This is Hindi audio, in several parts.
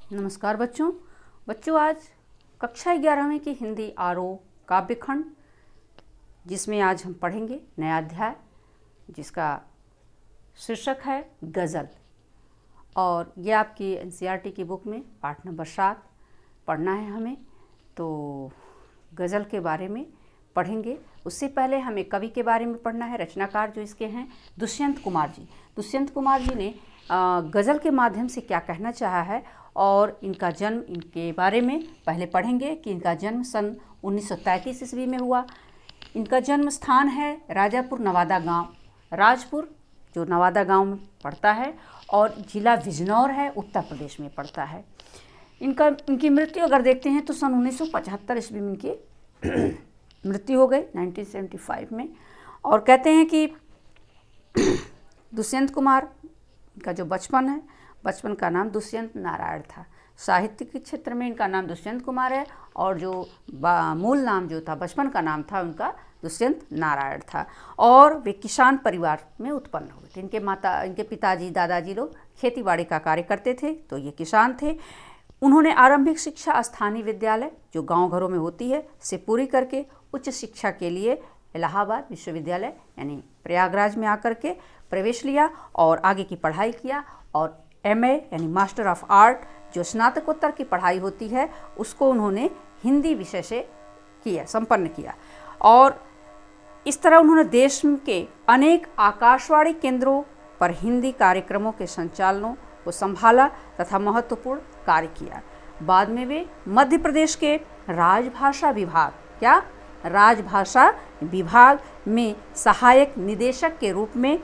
नमस्कार बच्चों आज कक्षा 11वीं की हिंदी आरोह काव्यखंड, जिसमें आज हम पढ़ेंगे नया अध्याय जिसका शीर्षक है गज़ल। और ये आपकी एनसीईआरटी की बुक में पाठ नंबर 7 पढ़ना है हमें। तो गज़ल के बारे में पढ़ेंगे। उससे पहले हमें कवि के बारे में पढ़ना है। रचनाकार जो इसके हैं दुष्यंत कुमार जी। दुष्यंत कुमार जी ने गज़ल के माध्यम से क्या कहना चाहा है और इनका जन्म, इनके बारे में पहले पढ़ेंगे कि इनका जन्म सन 1933 ईस्वी में हुआ। इनका जन्म स्थान है राजापुर नवादा गांव, राजपुर जो नवादा गांव में पड़ता है और जिला बिजनौर है, उत्तर प्रदेश में पड़ता है। इनकी मृत्यु अगर देखते हैं तो सन 1975 ईस्वी में इनकी मृत्यु हो गई 1975 में। और कहते हैं कि दुष्यंत कुमार का जो बचपन है, बचपन का नाम दुष्यंत नारायण था। साहित्य के क्षेत्र में इनका नाम दुष्यंत कुमार है और जो मूल नाम जो था, बचपन का नाम था उनका दुष्यंत नारायण था। और वे किसान परिवार में उत्पन्न हुए थे। इनके पिताजी दादाजी लोग खेती बाड़ी का कार्य करते थे, तो ये किसान थे। उन्होंने आरंभिक शिक्षा स्थानीय विद्यालय जो गांव घरों में होती है से पूरी करके उच्च शिक्षा के लिए इलाहाबाद विश्वविद्यालय यानी प्रयागराज में आकर के प्रवेश लिया और आगे की पढ़ाई किया। और एमए यानी मास्टर ऑफ आर्ट जो स्नातकोत्तर की पढ़ाई होती है उसको उन्होंने हिंदी विषय से संपन्न किया। और इस तरह उन्होंने देश के अनेक आकाशवाणी केंद्रों पर हिंदी कार्यक्रमों के संचालनों को संभाला तथा महत्वपूर्ण कार्य किया। बाद में वे मध्य प्रदेश के राजभाषा विभाग में सहायक निदेशक के रूप में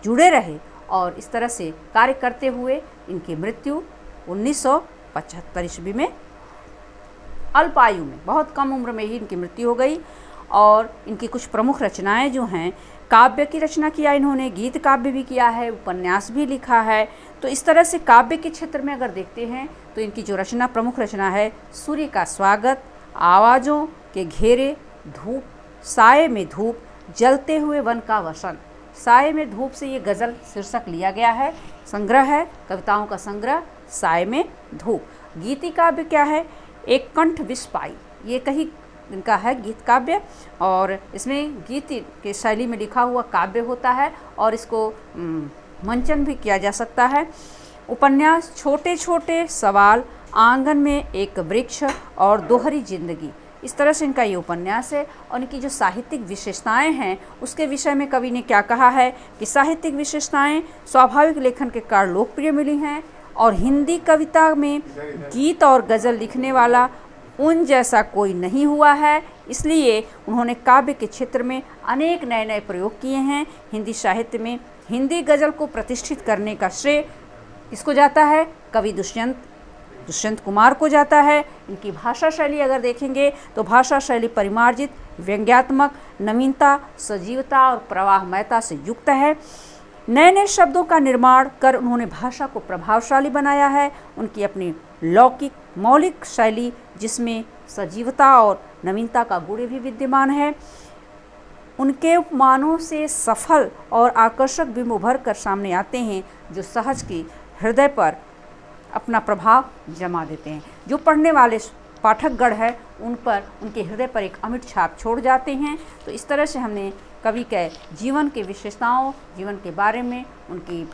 जुड़े रहे और इस तरह से कार्य करते हुए इनकी मृत्यु 1975 ईस्वी में अल्प आयु में, बहुत कम उम्र में ही इनकी मृत्यु हो गई। और इनकी कुछ प्रमुख रचनाएं जो हैं, काव्य की रचना किया इन्होंने, गीत काव्य भी किया है, उपन्यास भी लिखा है। तो इस तरह से काव्य के क्षेत्र में अगर देखते हैं तो इनकी जो रचना, प्रमुख रचना है सूर्य का स्वागत, आवाज़ों के घेरे, धूप, साये में धूप, जलते हुए वन का वसन। साये में धूप से ये गज़ल शीर्षक लिया गया है, संग्रह है, कविताओं का संग्रह साये में धूप। गीति काव्य क्या है? एक कंठ विस्पाई, ये कहीं इनका है गीत काव्य। और इसमें गीत के शैली में लिखा हुआ काव्य होता है और इसको मंचन भी किया जा सकता है। उपन्यास छोटे छोटे सवाल, आंगन में एक वृक्ष और दोहरी जिंदगी, इस तरह से इनका ये उपन्यास है। और इनकी जो साहित्यिक विशेषताएं हैं उसके विषय में कवि ने क्या कहा है कि साहित्यिक विशेषताएं स्वाभाविक लेखन के कारण लोकप्रिय मिली हैं और हिंदी कविता में गीत और गज़ल लिखने वाला उन जैसा कोई नहीं हुआ है। इसलिए उन्होंने काव्य के क्षेत्र में अनेक नए नए प्रयोग किए हैं। हिंदी साहित्य में हिंदी गज़ल को प्रतिष्ठित करने का श्रेय किसको जाता है? कवि दुष्यंत कुमार को जाता है। इनकी भाषा शैली अगर देखेंगे तो भाषा शैली परिमार्जित, व्यंग्यात्मक, नवीनता, सजीवता और प्रवाहमयता से युक्त है। नए नए शब्दों का निर्माण कर उन्होंने भाषा को प्रभावशाली बनाया है। उनकी अपनी मौलिक शैली जिसमें सजीवता और नवीनता का गुण भी विद्यमान है। उनके उपमानों से सफल और आकर्षक बिंब उभर कर सामने आते हैं जो सहज की हृदय पर अपना प्रभाव जमा देते हैं। जो पढ़ने वाले पाठकगण हैं उन पर, उनके हृदय पर एक अमिट छाप छोड़ जाते हैं। तो इस तरह से हमने कवि के जीवन के विशेषताओं, जीवन के बारे में, उनकी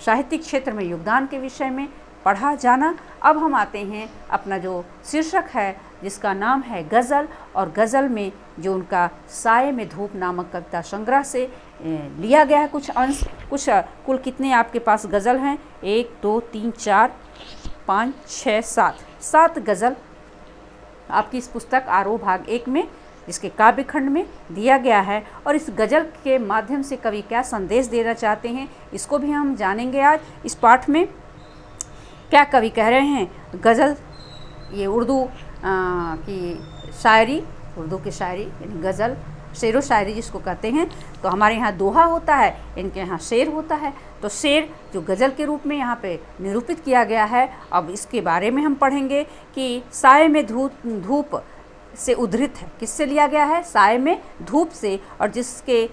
साहित्यिक क्षेत्र में योगदान के विषय में पढ़ा जाना। अब हम आते हैं अपना जो शीर्षक है जिसका नाम है गज़ल। और गज़ल में जो उनका साये में धूप नामक कविता संग्रह से लिया गया है कुछ अंश, कुछ कुल कितने आपके पास गज़ल हैं? 1 2 3 4 5 6 7 गज़ल आपकी इस पुस्तक आरोह भाग 1 में, इसके काव्य खंड में दिया गया है। और इस गज़ल के माध्यम से कवि क्या संदेश देना चाहते हैं इसको भी हम जानेंगे आज इस पाठ में। क्या कवि कह रहे हैं? गज़ल ये उर्दू की शायरी, उर्दू की शायरी यानी गज़ल, शेर व शायरी जिसको कहते हैं। तो हमारे यहाँ दोहा होता है, इनके यहाँ शेर होता है। तो शेर जो गज़ल के रूप में यहाँ पे निरूपित किया गया है। अब इसके बारे में हम पढ़ेंगे कि साये में धूप से उद्धृत है। किससे लिया गया है? साये में धूप से। और जिसके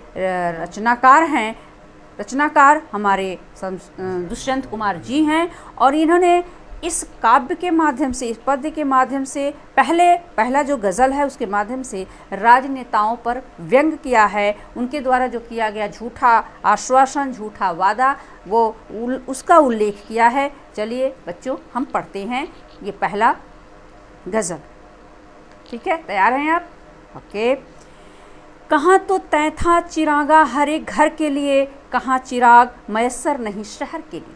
रचनाकार हमारे दुष्यंत कुमार जी हैं। और इन्होंने इस काव्य के माध्यम से, इस पद्य के माध्यम से पहला जो गज़ल है उसके माध्यम से राजनेताओं पर व्यंग किया है। उनके द्वारा जो किया गया झूठा आश्वासन, झूठा वादा, वो उसका उल्लेख किया है। चलिए बच्चों, हम पढ़ते हैं ये पहला गज़ल। ठीक है, तैयार हैं आप? ओके। कहाँ तो तय था चिरागा हर एक घर के लिए, कहाँ चिराग मयस्सर नहीं शहर के लिए।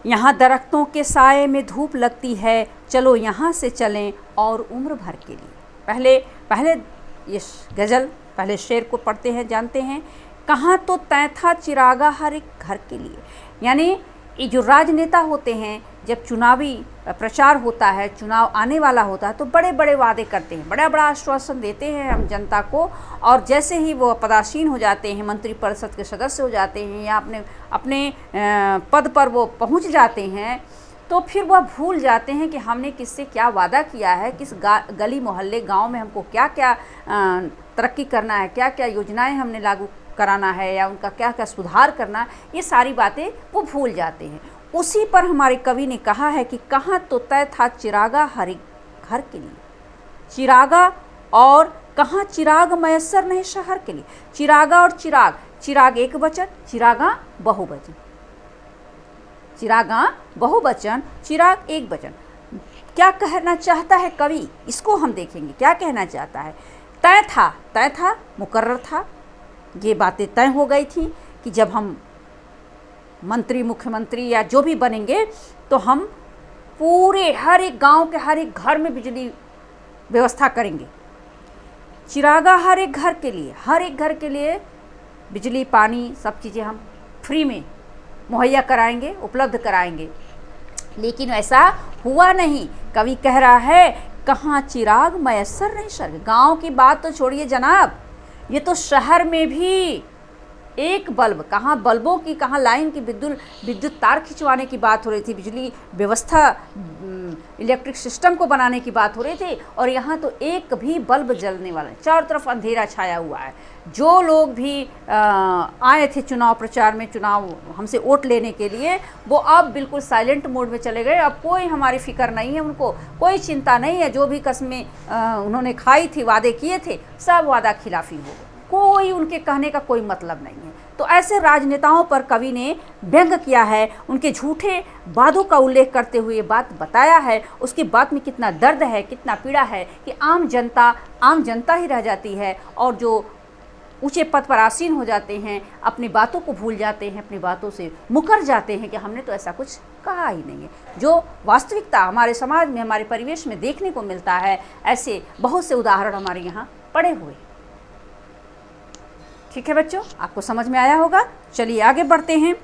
यहाँ दरख्तों के साए में धूप लगती है, चलो यहाँ से चलें और उम्र भर के लिए। पहले ये गज़ल, पहले शेर को पढ़ते हैं, जानते हैं। कहाँ तो तय था चिरागा हर एक घर के लिए, यानी ये जो राजनेता होते हैं, जब चुनावी प्रचार होता है, चुनाव आने वाला होता है, तो बड़े बड़े वादे करते हैं, बड़ा बड़ा आश्वासन देते हैं हम जनता को, और जैसे ही वो पदासीन हो जाते हैं, मंत्रिपरिषद के सदस्य हो जाते हैं या अपने पद पर वो पहुंच जाते हैं, तो फिर वह भूल जाते हैं कि हमने किससे क्या वादा किया है, किस गली मोहल्ले गांव में हमको क्या क्या तरक्की करना है, क्या क्या योजनाएं हमने लागू कराना है या उनका क्या क्या सुधार करना है, ये सारी बातें वो भूल जाते हैं। उसी पर हमारे कवि ने कहा है कि कहाँ तो तय था चिरागा हर एक घर के लिए। चिरागा और कहाँ चिराग मयस्सर नहीं शहर के लिए। चिरागा और चिराग, चिराग एक वचन, चिरागा बहुवचन। चिरागा बहुवचन, चिराग एक वचन। क्या कहना चाहता है कवि, इसको हम देखेंगे। क्या कहना चाहता है? तय था, मुकर्रर था, ये बातें तय हो गई थी कि जब हम मंत्री, मुख्यमंत्री या जो भी बनेंगे तो हम पूरे हर एक गांव के हर एक घर में बिजली व्यवस्था करेंगे। चिरागा हर एक घर के लिए बिजली, पानी, सब चीज़ें हम फ्री में मुहैया कराएंगे, उपलब्ध कराएंगे। लेकिन ऐसा हुआ नहीं। कवि कह रहा है कहाँ चिराग मयस्सर नहीं शहर। गांव की बात तो छोड़िए जनाब, ये तो शहर में भी एक बल्ब, कहाँ बल्बों की, कहाँ लाइन की, विद्युत तार खिंचवाने की बात हो रही थी, बिजली व्यवस्था, इलेक्ट्रिक सिस्टम को बनाने की बात हो रही थी, और यहाँ तो एक भी बल्ब जलने वाला है। चारों तरफ अंधेरा छाया हुआ है। जो लोग भी आए थे चुनाव प्रचार में, चुनाव हमसे वोट लेने के लिए, वो अब बिल्कुल साइलेंट मोड में चले गए। अब कोई हमारी फिक्र नहीं है, उनको कोई चिंता नहीं है। जो भी कस्में उन्होंने खाई थी, वादे किए थे, सब वादा खिलाफी हो गए। कोई उनके कहने का कोई मतलब नहीं है। तो ऐसे राजनेताओं पर कवि ने व्यंग किया है, उनके झूठे वादों का उल्लेख करते हुए बात बताया है। उसकी बात में कितना दर्द है, कितना पीड़ा है कि आम जनता ही रह जाती है, और जो ऊंचे पद पर आसीन हो जाते हैं अपनी बातों को भूल जाते हैं, अपनी बातों से मुकर जाते हैं कि हमने तो ऐसा कुछ कहा ही नहीं है। जो वास्तविकता हमारे समाज में, हमारे परिवेश में देखने को मिलता है, ऐसे बहुत से उदाहरण हमारे यहाँ पड़े हुए। ठीक है बच्चों, आपको समझ में आया होगा। चलिए आगे बढ़ते हैं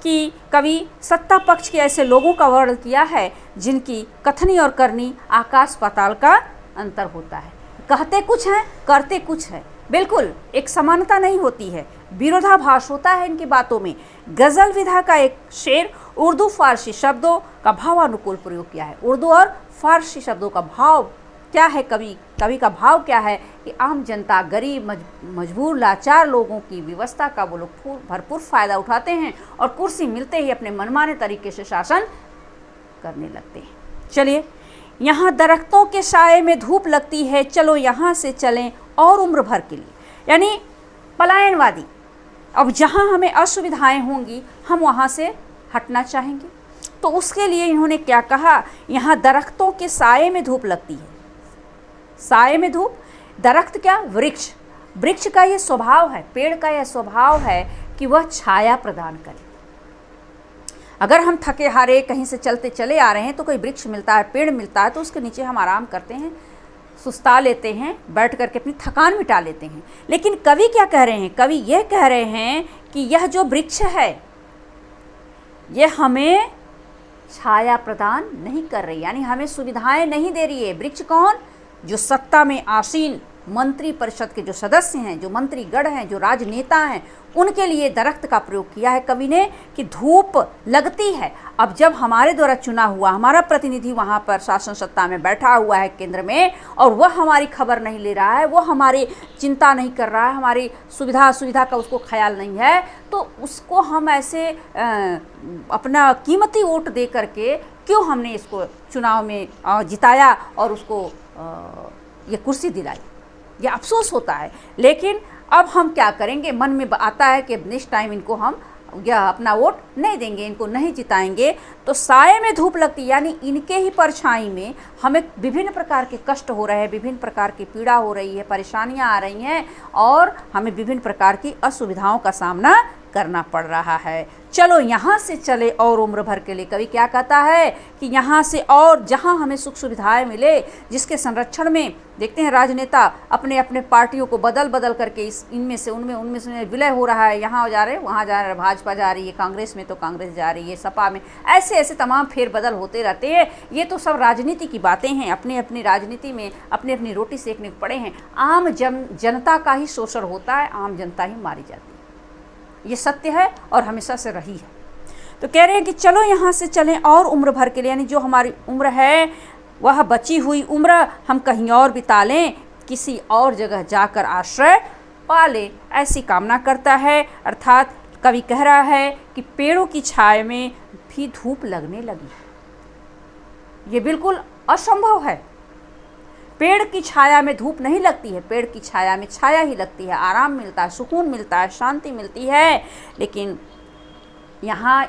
कि कवि सत्ता पक्ष के ऐसे लोगों का वर्णन किया है जिनकी कथनी और करनी आकाश पाताल का अंतर होता है। कहते कुछ हैं, करते कुछ है, बिल्कुल एक समानता नहीं होती है, विरोधाभास होता है इनकी बातों में। गज़ल विधा का एक शेर उर्दू फारसी शब्दों का भावानुकूल प्रयोग किया है। उर्दू और फारसी शब्दों का भाव क्या है, कवि का भाव क्या है कि आम जनता, गरीब, मजबूर, लाचार लोगों की व्यवस्था का वो लोग भरपूर फ़ायदा उठाते हैं और कुर्सी मिलते ही अपने मनमाने तरीके से शासन करने लगते हैं। चलिए, यहाँ दरख्तों के साए में धूप लगती है, चलो यहाँ से चलें और उम्र भर के लिए। यानी पलायनवादी, अब जहाँ हमें असुविधाएं होंगी हम वहाँ से हटना चाहेंगे। तो उसके लिए इन्होंने क्या कहा, यहाँ दरख्तों के साए में धूप लगती है। साए में धूप, दरख्त क्या, वृक्ष का ये स्वभाव है, पेड़ का यह स्वभाव है कि वह छाया प्रदान करे। अगर हम थके हारे कहीं से चलते चले आ रहे हैं तो कोई वृक्ष मिलता है, पेड़ मिलता है, तो उसके नीचे हम आराम करते हैं, सुस्ता लेते हैं, बैठ करके अपनी थकान मिटा लेते हैं। लेकिन कवि क्या कह रहे हैं, कवि यह कह रहे हैं कि यह जो वृक्ष है यह हमें छाया प्रदान नहीं कर रही, यानी हमें सुविधाएं नहीं दे रही है। वृक्ष कौन, जो सत्ता में आसीन मंत्री परिषद के जो सदस्य हैं, जो मंत्रीगण हैं, जो राजनेता हैं, उनके लिए दरख्त का प्रयोग किया है कवि ने कि धूप लगती है। अब जब हमारे द्वारा चुना हुआ हमारा प्रतिनिधि वहाँ पर शासन सत्ता में बैठा हुआ है केंद्र में, और वह हमारी खबर नहीं ले रहा है, वो हमारी चिंता नहीं कर रहा है, हमारी सुविधा का उसको ख्याल नहीं है, तो उसको हम ऐसे अपना कीमती वोट दे करके क्यों हमने इसको चुनाव में जिताया और उसको ये कुर्सी दिलाई, ये अफसोस होता है। लेकिन अब हम क्या करेंगे, मन में आता है कि नेक्स्ट टाइम इनको हम या अपना वोट नहीं देंगे, इनको नहीं जिताएंगे। तो साए में धूप लगती, यानी इनके ही परछाई में हमें विभिन्न प्रकार के कष्ट हो रहे हैं, विभिन्न प्रकार की पीड़ा हो रही है, परेशानियां आ रही हैं और हमें विभिन्न प्रकार की असुविधाओं का सामना करना पड़ रहा है। चलो यहाँ से चले और उम्र भर के लिए, कवि क्या कहता है कि यहाँ से और जहाँ हमें सुख सुविधाएं मिले, जिसके संरक्षण में देखते हैं राजनेता अपने अपने पार्टियों को बदल बदल करके इनमें से उनमें से विलय हो रहा है, यहाँ जा रहे वहाँ जा रहे, भाजपा जा रही है, कांग्रेस में तो कांग्रेस जा रही है, सपा में, ऐसे ऐसे तमाम फेरबदल होते रहते हैं। ये तो सब राजनीति की बातें हैं, अपनी अपनी राजनीति में अपनी अपनी रोटी सेकने पड़े हैं। आम जनता का ही शोषण होता है, आम जनता ही मारी जाती है, ये सत्य है और हमेशा से रही है। तो कह रहे हैं कि चलो यहाँ से चलें और उम्र भर के लिए, यानी जो हमारी उम्र है वह बची हुई उम्र हम कहीं और बिता लें, किसी और जगह जाकर आश्रय पा लें, ऐसी कामना करता है। अर्थात कवि कह रहा है कि पेड़ों की छाया में भी धूप लगने लगी, ये बिल्कुल असंभव है। पेड़ की छाया में धूप नहीं लगती है, पेड़ की छाया में छाया ही लगती है, आराम मिलता है, सुकून मिलता है, शांति मिलती है। लेकिन यहाँ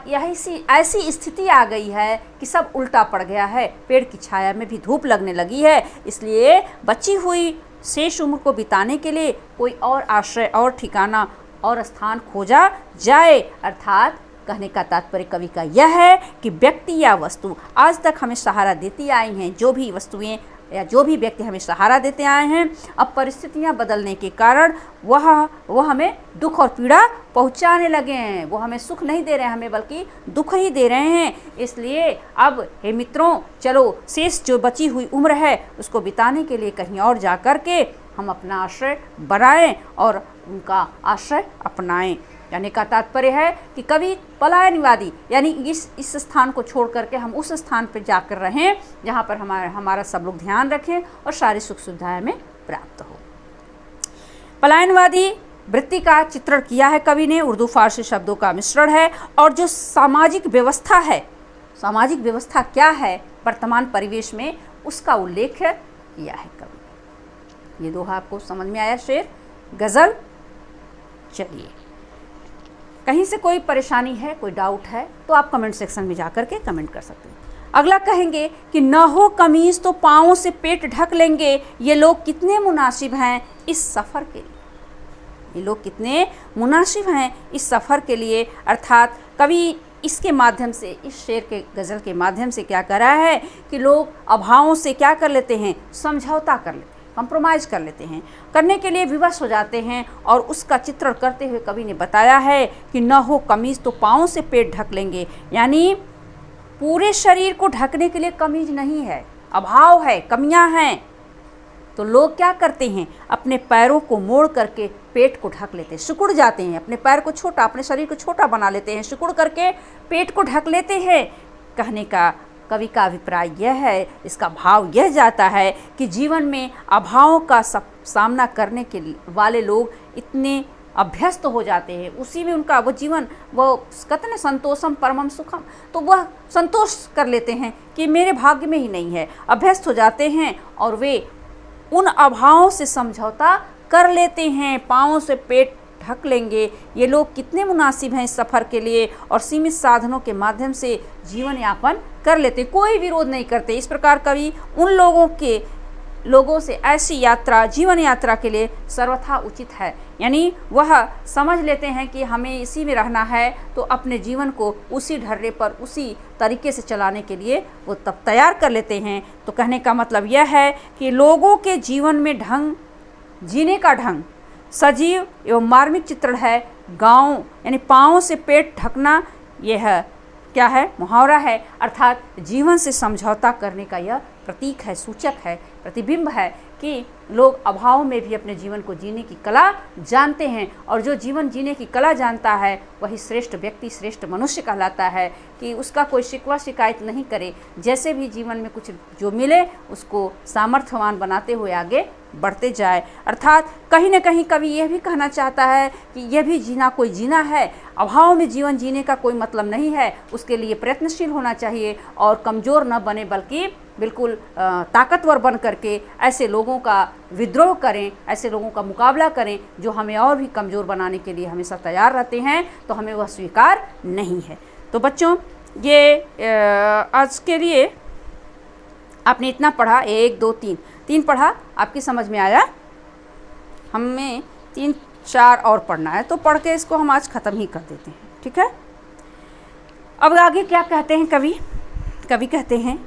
ऐसी स्थिति आ गई है कि सब उल्टा पड़ गया है, पेड़ की छाया में भी धूप लगने लगी है। इसलिए बची हुई शेष उम्र को बिताने के लिए कोई और आश्रय और ठिकाना और स्थान खोजा जाए। अर्थात कहने का तात्पर्य कवि का यह है कि व्यक्ति या वस्तु आज तक हमें सहारा देती आई हैं, जो भी वस्तुएं या जो भी व्यक्ति हमें सहारा देते आए हैं, अब परिस्थितियां बदलने के कारण वह हमें दुख और पीड़ा पहुंचाने लगे हैं। वो हमें सुख नहीं दे रहे हैं, हमें बल्कि दुख ही दे रहे हैं। इसलिए अब हे मित्रों, चलो शेष जो बची हुई उम्र है उसको बिताने के लिए कहीं और जा कर के हम अपना आश्रय बनाएं और उनका आश्रय अपनाएं। कहने का तात्पर्य है कि कवि पलायनवादी, यानी इस स्थान को छोड़ करके हम उस स्थान पर जाकर रहें जहाँ पर हमारा सब लोग ध्यान रखें और सारी सुख सुविधाएं हमें प्राप्त हो। पलायनवादी वृत्ति का चित्रण किया है कवि ने, उर्दू फारसी शब्दों का मिश्रण है। और जो सामाजिक व्यवस्था है, सामाजिक व्यवस्था क्या है वर्तमान परिवेश में, उसका उल्लेख किया है कवि ने। ये दोहा आपको समझ में आया, शेर गज़ल? चलिए, कहीं से कोई परेशानी है, कोई डाउट है तो आप कमेंट सेक्शन में जाकर के कमेंट कर सकते हैं। अगला कहेंगे कि न हो कमीज तो पाँव से पेट ढक लेंगे, ये लोग कितने मुनासिब हैं इस सफ़र के लिए। ये लोग कितने मुनासिब हैं इस सफ़र के लिए। अर्थात कवि इसके माध्यम से, इस शेर के गज़ल के माध्यम से क्या कर रहा है कि लोग अभावों से क्या कर लेते हैं, समझौता कर लेते हैं, कंप्रोमाइज़ कर लेते हैं, करने के लिए विवश हो जाते हैं। और उसका चित्रण करते हुए कवि ने बताया है कि न हो कमीज़ तो पाँव से पेट ढक लेंगे, यानी पूरे शरीर को ढकने के लिए कमीज नहीं है, अभाव है, कमियां हैं। तो लोग क्या करते हैं, अपने पैरों को मोड़ करके पेट को ढक लेते हैं, सिकुड़ जाते हैं, अपने पैर को छोटा, अपने शरीर को छोटा बना लेते हैं, सिकुड़ करके पेट को ढक लेते हैं। कहने का कवि का अभिप्राय यह है, इसका भाव यह जाता है कि जीवन में अभावों का सामना करने के वाले लोग इतने अभ्यस्त हो जाते हैं, उसी में उनका वो जीवन, वो कहते हैं संतोषम परमम सुखम, तो वह संतोष कर लेते हैं कि मेरे भाग्य में ही नहीं है, अभ्यस्त हो जाते हैं और वे उन अभावों से समझौता कर लेते हैं। पाँवों से पेट ढक लेंगे, ये लोग कितने मुनासिब हैं इस सफ़र के लिए, और सीमित साधनों के माध्यम से जीवन यापन कर लेते, कोई विरोध नहीं करते। इस प्रकार कवि उन लोगों से ऐसी यात्रा, जीवन यात्रा के लिए सर्वथा उचित है, यानी वह समझ लेते हैं कि हमें इसी में रहना है, तो अपने जीवन को उसी ढर्रे पर उसी तरीके से चलाने के लिए वो तब तैयार कर लेते हैं। तो कहने का मतलब यह है कि लोगों के जीवन में ढंग, जीने का ढंग सजीव एवं मार्मिक चित्रण है। गाँव यानी पाँव से पेट ढकना, यह क्या है, मुहावरा है, अर्थात जीवन से समझौता करने का यह प्रतीक है, सूचक है, प्रतिबिंब है कि लोग अभाव में भी अपने जीवन को जीने की कला जानते हैं, और जो जीवन जीने की कला जानता है वही श्रेष्ठ व्यक्ति, श्रेष्ठ मनुष्य कहलाता है, कि उसका कोई शिकवा शिकायत नहीं करे, जैसे भी जीवन में कुछ जो मिले उसको सामर्थ्यवान बनाते हुए आगे बढ़ते जाए। अर्थात कहीं न कहीं कवि यह भी कहना चाहता है कि यह भी जीना कोई जीना है, अभाव में जीवन जीने का कोई मतलब नहीं है, उसके लिए प्रयत्नशील होना चाहिए और कमज़ोर न बने बल्कि बिल्कुल ताकतवर बन करके ऐसे लोगों का विद्रोह करें, ऐसे लोगों का मुकाबला करें जो हमें और भी कमज़ोर बनाने के लिए हमेशा तैयार रहते हैं, तो हमें वह स्वीकार नहीं है। तो बच्चों, ये आज के लिए आपने इतना पढ़ा, 1 2 3 पढ़ा, आपकी समझ में आया? हमें 3 4 और पढ़ना है, तो पढ़ के इसको हम आज ख़त्म ही कर देते हैं, ठीक है। अब आगे क्या कहते हैं कवि? कवि कहते हैं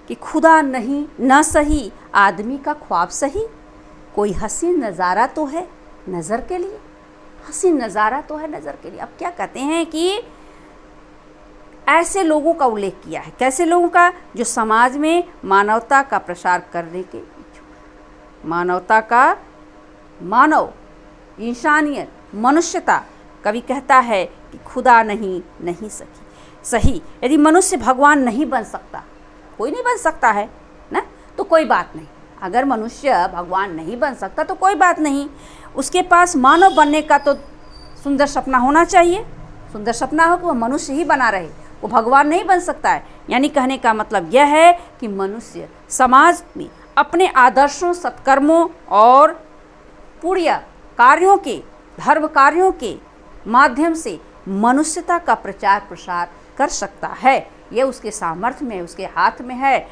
कि खुदा नहीं न सही आदमी का ख्वाब सही, कोई हसीन नज़ारा तो है नज़र के लिए, हसीन नज़ारा तो है नज़र के लिए। अब क्या कहते हैं कि ऐसे लोगों का उल्लेख किया है, कैसे लोगों का? जो समाज में मानवता का प्रसार करने के इच्छुक, मानवता का, मानव, इंसानियत, मनुष्यता। कवि कहता है कि खुदा नहीं सही। यदि मनुष्य भगवान नहीं बन सकता, कोई नहीं बन सकता है ना, तो कोई बात नहीं। अगर मनुष्य भगवान नहीं बन सकता तो कोई बात नहीं, उसके पास मानव बनने का तो सुंदर सपना होना चाहिए। सुंदर सपना हो कि वह मनुष्य ही बना रहे, वो भगवान नहीं बन सकता है। यानी कहने का मतलब यह है कि मनुष्य समाज में अपने आदर्शों, सत्कर्मों और पुण्य कार्यों के, धर्म कार्यों के माध्यम से मनुष्यता का प्रचार प्रसार कर सकता है। यह उसके सामर्थ्य में, उसके हाथ में है।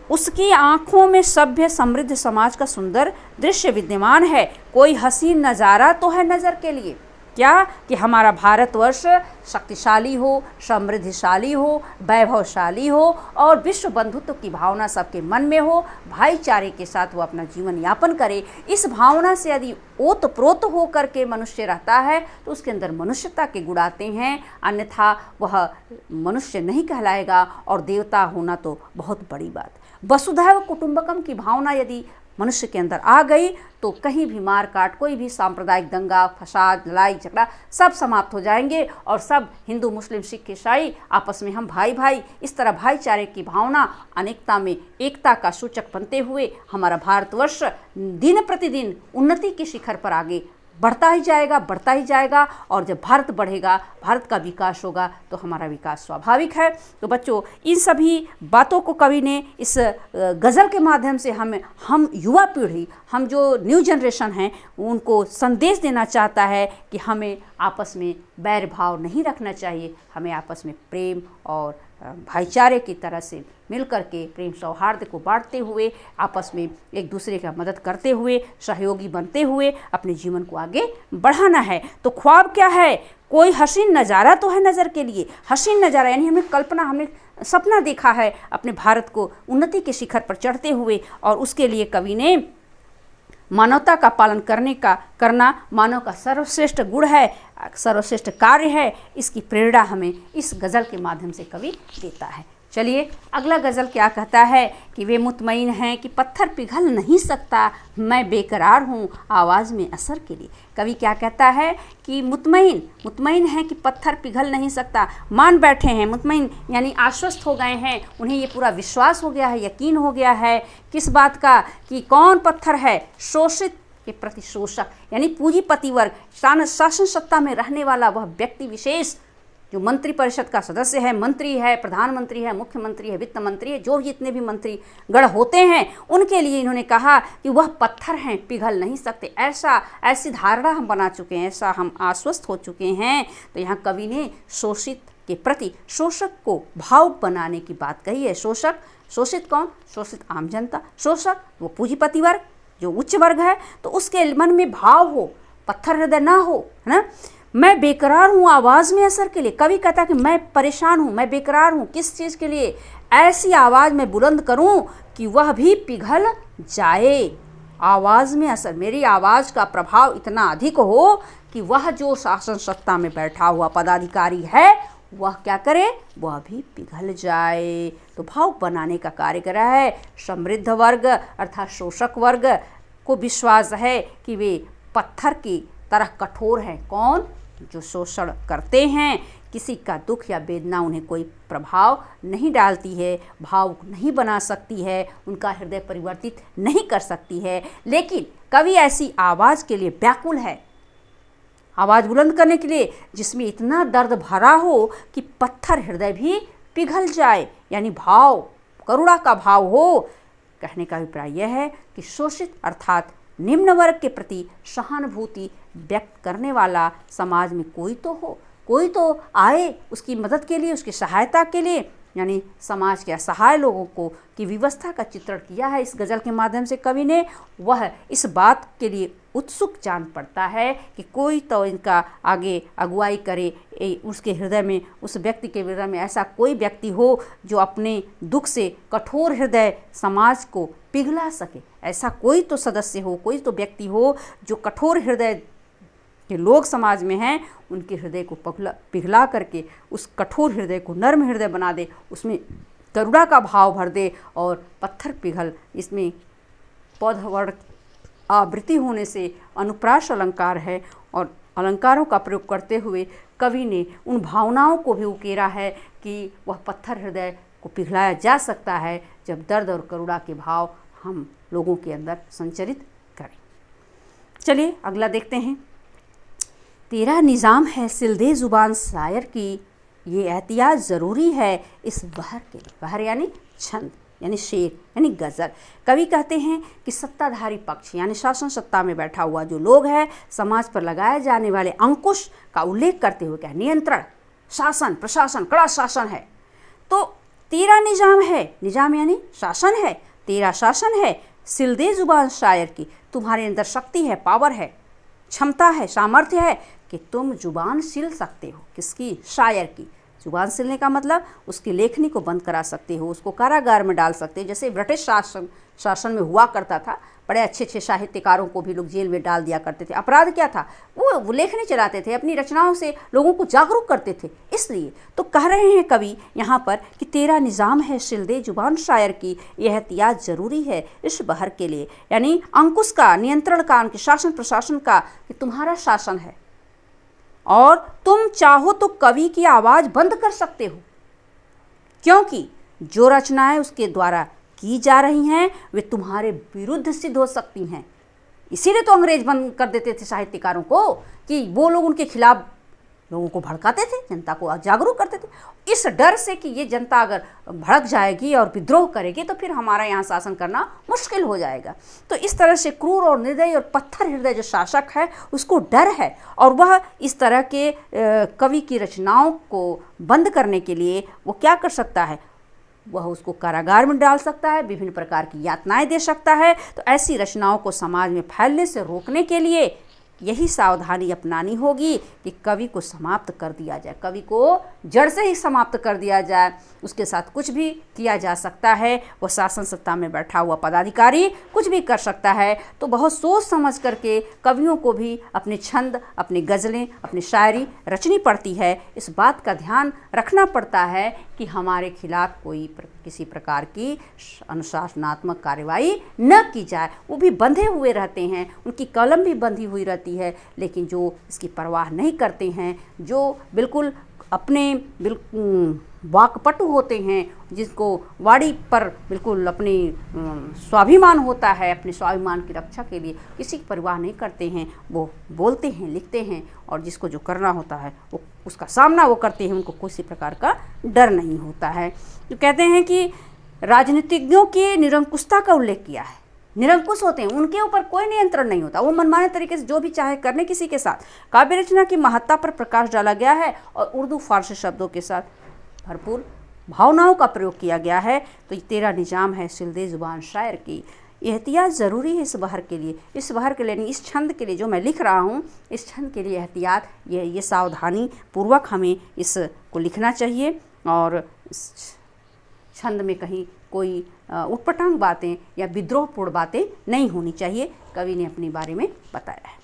उसकी आँखों में सभ्य समृद्ध समाज का सुंदर दृश्य विद्यमान है। कोई हसीन नज़ारा तो है नज़र के लिए। क्या? कि हमारा भारतवर्ष शक्तिशाली हो, समृद्धिशाली हो, वैभवशाली हो और विश्व बंधुत्व की भावना सबके मन में हो, भाईचारे के साथ वो अपना जीवन यापन करे। इस भावना से यदि ओतप्रोत हो करके मनुष्य रहता है तो उसके अंदर मनुष्यता के गुण आते हैं, अन्यथा वह मनुष्य नहीं कहलाएगा, और देवता होना तो बहुत बड़ी बात। वसुधैव कुटुंबकम की भावना यदि मनुष्य के अंदर आ गई तो कहीं भी मार काट, कोई भी सांप्रदायिक दंगा फसाद, लड़ाई झगड़ा सब समाप्त हो जाएंगे, और सब हिंदू मुस्लिम सिख ईसाई आपस में हम भाई भाई, इस तरह भाईचारे की भावना अनेकता में एकता का सूचक बनते हुए हमारा भारतवर्ष दिन प्रतिदिन उन्नति के शिखर पर आगे बढ़ता ही जाएगा। और जब भारत बढ़ेगा, भारत का विकास होगा, तो हमारा विकास स्वाभाविक है। तो बच्चों, इन सभी बातों को कवि ने इस गज़ल के माध्यम से हम युवा पीढ़ी, हम जो न्यू जनरेशन हैं, उनको संदेश देना चाहता है कि हमें आपस में बैर भाव नहीं रखना चाहिए। हमें आपस में प्रेम और भाईचारे की तरह से मिलकर के प्रेम सौहार्द को बांटते हुए, आपस में एक दूसरे का मदद करते हुए, सहयोगी बनते हुए अपने जीवन को आगे बढ़ाना है। तो ख्वाब क्या है? कोई हसीन नज़ारा तो है नज़र के लिए। हसीन नज़ारा यानी हमें कल्पना, हमने सपना देखा है अपने भारत को उन्नति के शिखर पर चढ़ते हुए, और उसके लिए कवि ने मानवता का पालन करना मानव का सर्वश्रेष्ठ गुण है, सर्वश्रेष्ठ कार्य है। इसकी प्रेरणा हमें इस गज़ल के माध्यम से कवि देता है। चलिए अगला गज़ल क्या कहता है कि वे मुतमईन हैं कि पत्थर पिघल नहीं सकता, मैं बेकरार हूँ आवाज़ में असर के लिए। कवि क्या कहता है कि मुतमईन है कि पत्थर पिघल नहीं सकता, मान बैठे हैं। मुतमईन यानी आश्वस्त हो गए हैं, उन्हें ये पूरा विश्वास हो गया है, यकीन हो गया है किस बात का? कि कौन पत्थर है? शोषित के प्रति शोषक, यानी पूंजीपति वर्ग, शासन सत्ता में रहने वाला वह व्यक्ति विशेष जो मंत्री परिषद का सदस्य है, मंत्री है, प्रधानमंत्री है, मुख्यमंत्री है, वित्त मंत्री है, जो जितने भी मंत्री गण होते हैं, उनके लिए इन्होंने कहा कि वह पत्थर हैं, पिघल नहीं सकते। ऐसी धारणा हम बना चुके हैं, ऐसा हम आश्वस्त हो चुके हैं। तो यहाँ कवि ने शोषित के प्रति शोषक को भावुक बनाने की बात कही है। शोषित कौन? शोषित आम जनता। शोषक वो पूंजीपति वर्ग जो उच्च वर्ग है, तो उसके मन में भाव हो, पत्थर हृदय ना हो, है ना। मैं बेकरार हूँ आवाज़ में असर के लिए। कवि कहता है कि मैं परेशान हूँ, मैं बेकरार हूँ। किस चीज़ के लिए? ऐसी आवाज़ में बुलंद करूँ कि वह भी पिघल जाए। आवाज़ में असर, मेरी आवाज़ का प्रभाव इतना अधिक हो कि वह जो शासन सत्ता में बैठा हुआ पदाधिकारी है वह क्या करे? वह भी पिघल जाए। तो भाव बनाने का कार्य कर रहा है। समृद्ध वर्ग अर्थात शोषक वर्ग को विश्वास है कि वे पत्थर की तरह कठोर हैं। कौन? जो शोषण करते हैं। किसी का दुख या वेदना उन्हें कोई प्रभाव नहीं डालती है, भावुक नहीं बना सकती है, उनका हृदय परिवर्तित नहीं कर सकती है। लेकिन कवि ऐसी आवाज़ के लिए व्याकुल है, आवाज़ बुलंद करने के लिए जिसमें इतना दर्द भरा हो कि पत्थर हृदय भी पिघल जाए, यानी भाव, करुणा का भाव हो। कहने का अभिप्राय यह है कि शोषित अर्थात निम्न वर्ग के प्रति सहानुभूति व्यक्त करने वाला समाज में कोई तो हो, कोई तो आए उसकी मदद के लिए, उसकी सहायता के लिए। यानी समाज के असहाय लोगों को की व्यवस्था का चित्रण किया है इस गज़ल के माध्यम से कवि ने। वह इस बात के लिए उत्सुक जान पड़ता है कि कोई तो इनका आगे अगुवाई करे, उसके हृदय में, उस व्यक्ति के हृदय में ऐसा कोई व्यक्ति हो जो अपने दुख से कठोर हृदय समाज को पिघला सके। ऐसा कोई तो सदस्य हो, कोई तो व्यक्ति हो जो कठोर हृदय के लोग समाज में हैं, उनके हृदय को पिघला करके उस कठोर हृदय को नर्म हृदय बना दे, उसमें करुणा का भाव भर दे और पत्थर पिघल। इसमें पौधवर्ण आवृत्ति होने से अनुप्रास अलंकार है और अलंकारों का प्रयोग करते हुए कवि ने उन भावनाओं को भी उकेरा है कि वह पत्थर हृदय को पिघलाया जा सकता है जब दर्द और करुणा के भाव हम लोगों के अंदर संचरित करें। चलिए अगला देखते हैं। तेरा निज़ाम है सिलदे ज़ुबान शायर की, ये एहतियात ज़रूरी है इस बहर के लिए। बहर यानी छंद, यानी शेर, यानी गज़ल। कवि कहते हैं कि सत्ताधारी पक्ष यानी शासन सत्ता में बैठा हुआ जो लोग है, समाज पर लगाए जाने वाले अंकुश का उल्लेख करते हुए क्या, नियंत्रण, शासन, प्रशासन, कड़ा शासन है। तो तेरा निज़ाम है, निज़ाम यानी शासन है, तेरा शासन है सिलदे ज़ुबान शायर की, तुम्हारे अंदर शक्ति है, पावर है, क्षमता है, सामर्थ्य है कि तुम जुबान सिल सकते हो। किसकी? शायर की। जुबान सिलने का मतलब उसकी लेखनी को बंद करा सकते हो, उसको कारागार में डाल सकते हो। जैसे ब्रिटिश शासन में हुआ करता था, बड़े अच्छे अच्छे साहित्यकारों को भी लोग जेल में डाल दिया करते थे। अपराध क्या था? वो लेखनी चलाते थे, अपनी रचनाओं से लोगों को जागरूक करते थे। इसलिए तो कह रहे हैं कवि यहाँ पर कि तेरा निज़ाम है सिलदे जुबान शायर की, यह एहतियात ज़रूरी है इस बहर के लिए। यानी अंकुश का, नियंत्रण का, उनके शासन प्रशासन का, कि तुम्हारा शासन है और तुम चाहो तो कवि की आवाज़ बंद कर सकते हो, क्योंकि जो रचनाएं उसके द्वारा की जा रही हैं वे तुम्हारे विरुद्ध सिद्ध हो सकती हैं। इसीलिए तो अंग्रेज बंद कर देते थे साहित्यकारों को, कि वो लोग उनके खिलाफ लोगों को भड़काते थे, जनता को जागरूक करते थे, इस डर से कि ये जनता अगर भड़क जाएगी और विद्रोह करेगी तो फिर हमारा यहाँ शासन करना मुश्किल हो जाएगा। तो इस तरह से क्रूर और निर्दयी और पत्थर हृदय जो शासक है उसको डर है, और वह इस तरह के कवि की रचनाओं को बंद करने के लिए वो क्या कर सकता है, वह उसको कारागार में डाल सकता है, विभिन्न प्रकार की यातनाएं दे सकता है। तो ऐसी रचनाओं को समाज में फैलने से रोकने के लिए यही सावधानी अपनानी होगी कि कवि को समाप्त कर दिया जाए, कवि को जड़ से ही समाप्त कर दिया जाए। उसके साथ कुछ भी किया जा सकता है, वह शासन सत्ता में बैठा हुआ पदाधिकारी कुछ भी कर सकता है। तो बहुत सोच समझ करके कवियों को भी अपने छंद, अपनी गज़लें, अपनी शायरी रचनी पड़ती है। इस बात का ध्यान रखना पड़ता है कि हमारे खिलाफ कोई किसी प्रकार की अनुशासनात्मक कार्रवाई न की जाए। वो भी बंधे हुए रहते हैं, उनकी कलम भी बंधी हुई रहती है, लेकिन जो इसकी परवाह नहीं करते हैं, जो बिल्कुल अपने वाकपटु होते हैं, जिसको वाणी पर बिल्कुल अपनी स्वाभिमान होता है, अपने स्वाभिमान की रक्षा के लिए किसी की परवाह नहीं करते हैं, वो बोलते हैं, लिखते हैं, और जिसको जो करना होता है वो उसका सामना वो करते हैं, उनको किसी प्रकार का डर नहीं होता है। तो कहते हैं कि राजनीतिज्ञों की निरंकुशता का उल्लेख किया है, निरंकुश होते हैं, उनके ऊपर कोई नियंत्रण नहीं होता, वो मनमाने तरीके से जो भी चाहे करने किसी के साथ। काव्य रचना की महत्ता पर प्रकाश डाला गया है और उर्दू फारसी शब्दों के साथ भरपूर भावनाओं का प्रयोग किया गया है। तो तेरा निजाम है सिलदे ज़ुबान शायर की, एहतियात ज़रूरी है इस बहर के लिए, इस बहर के लिए, इस छंद के लिए जो मैं लिख रहा हूँ, इस छंद के लिए एहतियात, ये सावधानी पूर्वक हमें इसको लिखना चाहिए। और इस छंद में कहीं कोई उटपटांग बातें या विद्रोहपूर्ण बातें नहीं होनी चाहिए, कवि ने अपने बारे में बताया है।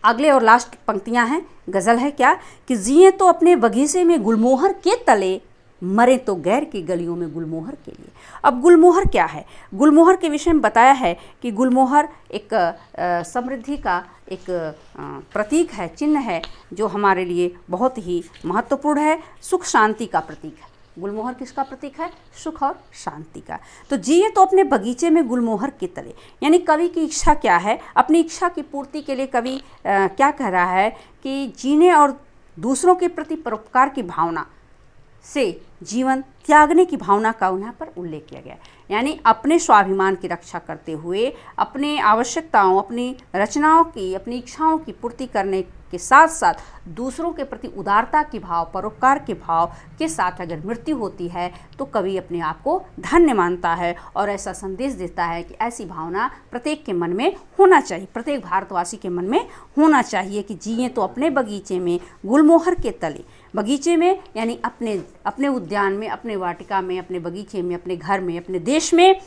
अगले और लास्ट पंक्तियां हैं, गज़ल है क्या कि जिए तो अपने बगीचे में गुलमोहर के तले, मरे तो गैर की गलियों में गुलमोहर के लिए। अब गुलमोहर क्या है? गुलमोहर के विषय में बताया है कि गुलमोहर एक समृद्धि का एक प्रतीक है, चिन्ह है, जो हमारे लिए बहुत ही महत्वपूर्ण है, सुख शांति का प्रतीक है। गुलमोहर किसका प्रतीक है? सुख और शांति का। तो जिए तो अपने बगीचे में गुलमोहर के तले, यानी कवि की इच्छा क्या है? अपनी इच्छा की पूर्ति के लिए कवि क्या कह रहा है कि जीने और दूसरों के प्रति परोपकार की भावना से जीवन त्यागने की भावना का उन्हें पर उल्लेख किया गया। यानी अपने स्वाभिमान की रक्षा करते हुए अपने आवश्यकताओं, अपनी रचनाओं की, अपनी इच्छाओं की पूर्ति करने के साथ साथ दूसरों के प्रति उदारता के भाव, परोपकार के भाव के साथ अगर मृत्यु होती है तो कवि अपने आप को धन्य मानता है और ऐसा संदेश देता है कि ऐसी भावना प्रत्येक के मन में होना चाहिए, प्रत्येक भारतवासी के मन में होना चाहिए कि जिए तो अपने बगीचे में गुलमोहर के तले। बगीचे में यानी अपने उद्यान में, अपने वाटिका में, अपने बगीचे में, अपने घर में, अपने देश में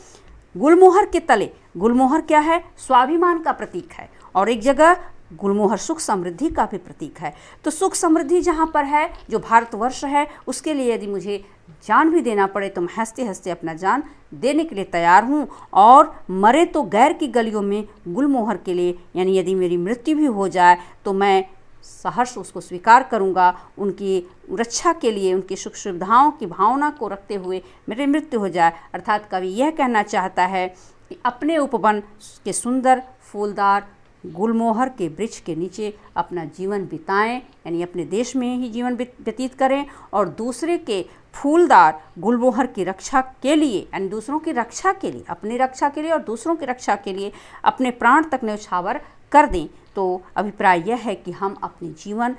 गुलमोहर के तले। गुलमोहर क्या है? स्वाभिमान का प्रतीक है। और एक जगह गुलमोहर सुख समृद्धि का भी प्रतीक है। तो सुख समृद्धि जहाँ पर है, जो भारतवर्ष है, उसके लिए यदि मुझे जान भी देना पड़े तो मैं हंसते हंसते अपना जान देने के लिए तैयार हूँ। और मरे तो गैर की गलियों में गुलमोहर के लिए, यानी यदि मेरी मृत्यु भी हो जाए तो मैं सहर्ष उसको स्वीकार करूँगा। उनकी रक्षा के लिए, उनकी सुख सुविधाओं की भावना को रखते हुए मेरी मृत्यु हो जाए। अर्थात कवि यह कहना चाहता है कि अपने उपवन के सुंदर फूलदार गुलमोहर के वृक्ष के नीचे अपना जीवन बिताएं, यानी अपने देश में ही जीवन व्यतीत करें और दूसरे के फूलदार गुलमोहर की रक्षा के लिए, यानी दूसरों की रक्षा के लिए, अपनी रक्षा के लिए और दूसरों की रक्षा के लिए अपने प्राण तक न्यौछावर कर दें। तो अभिप्राय यह है कि हम अपने जीवन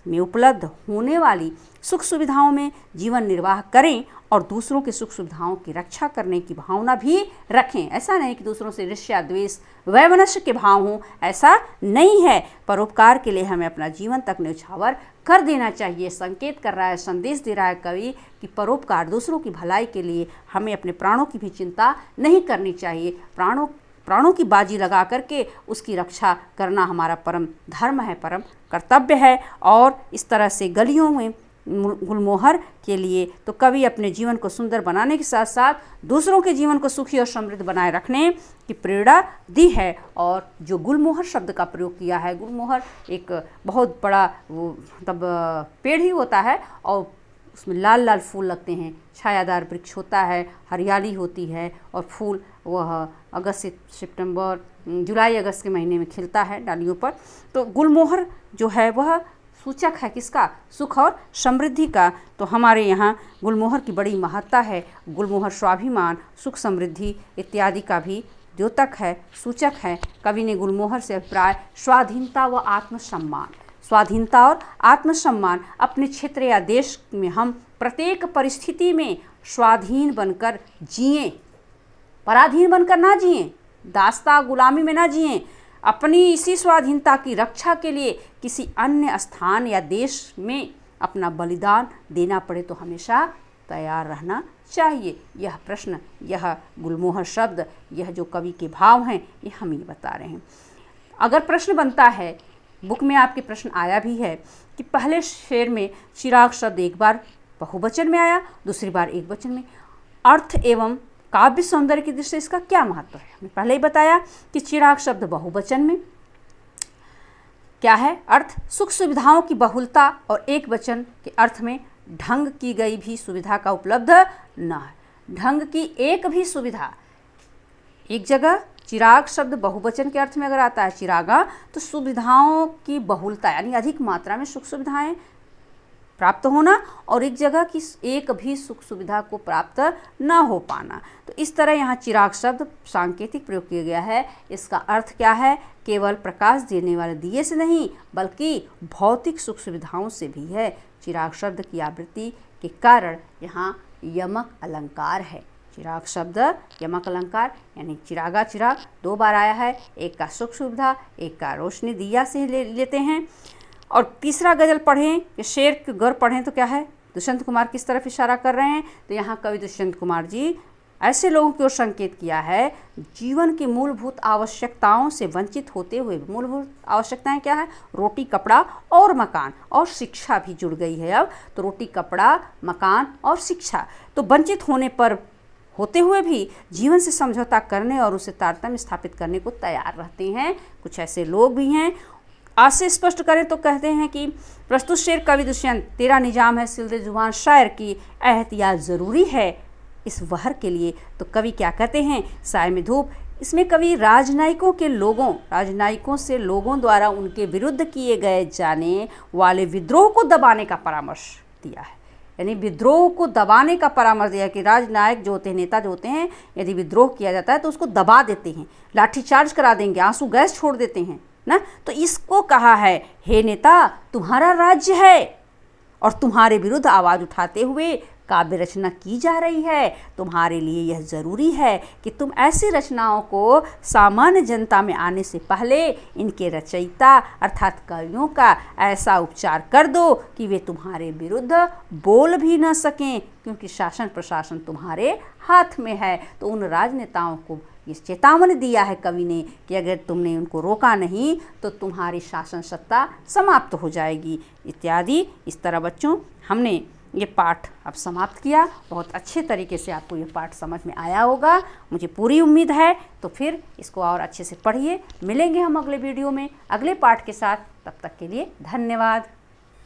में उपलब्ध होने वाली सुख सुविधाओं में जीवन निर्वाह करें और दूसरों की सुख सुविधाओं की रक्षा करने की भावना भी रखें। ऐसा नहीं कि दूसरों से ईर्ष्या, द्वेष, वैमनस्य के भाव हों, ऐसा नहीं है। परोपकार के लिए हमें अपना जीवन तक न्यौछावर कर देना चाहिए। संकेत कर रहा है, संदेश दे रहा है कवि कि परोपकार, दूसरों की भलाई के लिए हमें अपने प्राणों की भी चिंता नहीं करनी चाहिए। प्राणों की बाजी लगा करके उसकी रक्षा करना हमारा परम धर्म है, परम कर्तव्य है। और इस तरह से गलियों में गुलमोहर के लिए तो कवि अपने जीवन को सुंदर बनाने के साथ साथ दूसरों के जीवन को सुखी और समृद्ध बनाए रखने की प्रेरणा दी है। और जो गुलमोहर शब्द का प्रयोग किया है, गुलमोहर एक बहुत बड़ा मतलब पेड़ ही होता है और उसमें लाल लाल फूल लगते हैं, छायादार वृक्ष होता है, हरियाली होती है और फूल वह अगस्त से सितंबर, जुलाई अगस्त के महीने में खिलता है डालियों पर। तो गुलमोहर जो है वह सूचक है किसका? सुख और समृद्धि का। तो हमारे यहाँ गुलमोहर की बड़ी महत्ता है। गुलमोहर स्वाभिमान, सुख समृद्धि इत्यादि का भी द्योतक है, सूचक है। कवि ने गुलमोहर से अभिप्राय स्वाधीनता व आत्मसम्मान, स्वाधीनता और आत्मसम्मान, अपने क्षेत्र या देश में हम प्रत्येक परिस्थिति में स्वाधीन बनकर जिएं, पराधीन बनकर ना जिएं, दास्ता गुलामी में ना जिएं। अपनी इसी स्वाधीनता की रक्षा के लिए किसी अन्य स्थान या देश में अपना बलिदान देना पड़े तो हमेशा तैयार रहना चाहिए। यह प्रश्न, यह गुलमोहर शब्द, यह जो कवि के भाव हैं, ये हम ये बता रहे हैं। अगर प्रश्न बनता है, बुक में आपके प्रश्न आया भी है कि पहले शेर में चिराग शब्द एक बार बहुवचन में आया, दूसरी बार एक वचन में, अर्थ एवं काव्य सौंदर्य की दृष्टि से इसका क्या महत्व है? हमने पहले ही बताया कि चिराग शब्द बहुवचन में क्या है? अर्थ सुख सुविधाओं की बहुलता और एक वचन के अर्थ में ढंग की गई भी सुविधा का उपलब्ध न है। ढंग की एक भी सुविधा, एक जगह चिराग शब्द बहुवचन के अर्थ में अगर आता है चिरागा, तो सुविधाओं की बहुलता यानी अधिक मात्रा में सुख सुविधाएं प्राप्त होना और एक जगह की एक भी सुख सुविधा को प्राप्त न हो पाना। तो इस तरह यहाँ चिराग शब्द सांकेतिक प्रयोग किया गया है। इसका अर्थ क्या है? केवल प्रकाश देने वाले दिए से नहीं बल्कि भौतिक सुख सुविधाओं से भी है। चिराग शब्द की आवृत्ति के कारण यहाँ यमक अलंकार है। चिराग शब्द यमक अलंकार यानी चिरागा, चिराग दो बार आया है, एक का सुख सुविधा, एक का रोशनी दिया से लेते हैं। और तीसरा गजल पढ़ें या शेर के गौर पढ़ें तो क्या है? दुष्यंत कुमार किस तरफ इशारा कर रहे हैं? तो यहाँ कवि दुष्यंत कुमार जी ऐसे लोगों की ओर संकेत किया है जीवन की मूलभूत आवश्यकताओं से वंचित होते हुए। मूलभूत आवश्यकताएं क्या है? रोटी, कपड़ा और मकान, और शिक्षा भी जुड़ गई है अब तो। रोटी, कपड़ा, मकान और शिक्षा, तो वंचित होने पर होते हुए भी जीवन से समझौता करने और उसे तारतम्य स्थापित करने को तैयार रहते हैं। कुछ ऐसे लोग भी हैं। आज से स्पष्ट करें तो कहते हैं कि प्रस्तुत शेर कवि दुष्यंत, तेरा निजाम है सिलदे जुबान शायर की एहतियात ज़रूरी है इस वहर के लिए। तो कवि क्या कहते हैं? साय में धूप, इसमें कवि राजनयिकों से लोगों द्वारा उनके विरुद्ध किए गए जाने वाले विद्रोह को दबाने का परामर्श दिया है। यानी विद्रोह को दबाने का परामर्श दिया कि राजनायक जो होते हैं, नेता जो होते हैं, यदि विद्रोह किया जाता है तो उसको दबा देते हैं, लाठीचार्ज करा देंगे, आंसू गैस छोड़ देते हैं ना। तो इसको कहा है, हे नेता, तुम्हारा राज्य है और तुम्हारे विरुद्ध आवाज़ उठाते हुए काव्य रचना की जा रही है। तुम्हारे लिए यह ज़रूरी है कि तुम ऐसी रचनाओं को सामान्य जनता में आने से पहले इनके रचयिता अर्थात कवियों का ऐसा उपचार कर दो कि वे तुम्हारे विरुद्ध बोल भी न सकें, क्योंकि शासन प्रशासन तुम्हारे हाथ में है। तो उन राजनेताओं को ये चेतावनी दिया है कवि ने कि अगर तुमने उनको रोका नहीं तो तुम्हारी शासन सत्ता समाप्त हो जाएगी इत्यादि। इस तरह बच्चों हमने ये पाठ अब समाप्त किया। बहुत अच्छे तरीके से आपको ये पाठ समझ में आया होगा, मुझे पूरी उम्मीद है। तो फिर इसको और अच्छे से पढ़िए। मिलेंगे हम अगले वीडियो में अगले पाठ के साथ। तब तक के लिए धन्यवाद।